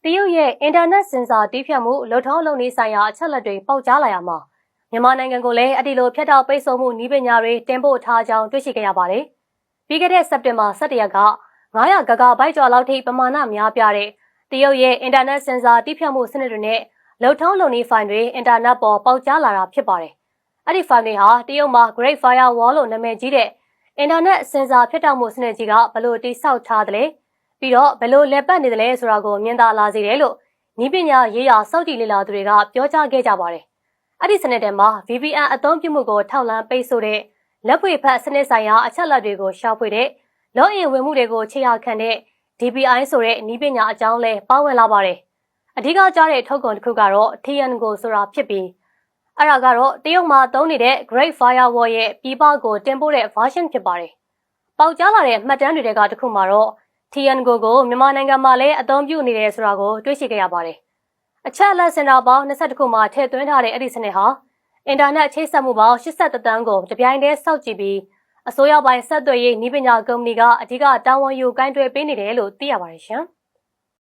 တရုတ်ရဲ့အင်တာနက်စင်ဆာတီးဖြတ်မှုလုံထောင်းလုံနည်းဆိုင်ရာအချက်အလက်တွေပေါက်ကြားလာရမှာမြန်မာနိုင်ငံကိုလည်းအဒီလိုဖျက်တောက်ပိတ်ဆို့မှုနည်းပညာတွေတင်ပို့ထားကြောင်းတွေ့ရှိခဲ့ရပါတယ်။ပြီးခဲ့တဲ့စက်တင်ဘာ17ရက်က900 ဂဂါဘိုက်ကျော်လောက်ထိပမာဏများပြတဲ့တရုတ်ရဲ့အင်တာနက်စင်ဆာတီးဖြတ်မှုစနစ်တွေနဲ့လုံထောင်းလုံနည်းဖိုင်တွေအင်တာနက်ပေါ်ပေါက်ကြားလာတာဖြစ်ပါတယ်။အဲ့ဒီဖိုင်တွေဟာတရုတ်မှာ Great Firewall လို့နာမည်ကြီးတဲ့အင်တာနက်စင်ဆာဖျက်တောက်မှုစနစ်ကြီးကဘလို့တိစောက်ထားတယ်လဲပြီးတော့ဘလို့လက်ပတ်နေတယ်လဲဆိုတာကိုမြင်သာလာစေတယ်လို့နည်းပညာရေးရာစောင့်ကြည့်လေ့လာသူတွေကပြောကြားခဲ့ကြပါတယ်။အဲ့ဒီစနစ်ထဲမှာ VPN အသုံးပြုမှုကိုထောက်လှမ်းပိတ်ဆို့တဲ့လက်ဖွေဖတ်စနစ်ဆိုင်ရာအချက်အလက်တွေကိုရှာဖွေတဲ့လော့အင်ဝင်မှုတွေကိုခြေရာခံတဲ့ DPI ဆိုတဲ့နည်းပညာအကြောင်းလဲပါဝင်လာပါတယ်။အဓိကကျတဲ့ထုတ်ကုန်တစ်ခုကတော့ Tiango ဆိုတာဖြစ်ပြီးအဲ့ဒါကတော့တရုတ်မှာသုံးနေတဲ့ Great Firewall ရဲ့ပြည်ပကိုတင်ပို့တဲ့ version ဖြစ်ပါတယ်။ပေါက်ကြားလာတဲ့မှတ်တမ်းတွေကတစ်ခုမှာတော့ Tiango ကိုမြန်မာနိုင်ငံမှာလည်းအသုံးပြုနေတယ်ဆိုတာကိုတွေ့ရှိခဲ့ရပါတယ်။အချက်အလက်စင်တာပေါင်း22ခုမှာထည့်သွင်းထားတဲ့အဲ့ဒီစနစ်ဟာအင်တာနက်ချိတ်ဆက်မှုပေါင်း81သန်းကိုတပြိုင်တည်းစောင့်ကြည့်ပြီးအစိုးရပိုင်းဆက်သွယ်ရေးနည်းပညာကုမ္ပဏီကအဓိကတာဝန်ယူကိုင်တွယ်ပေးနေတယ်လို့သိရပါတယ်ရှင်။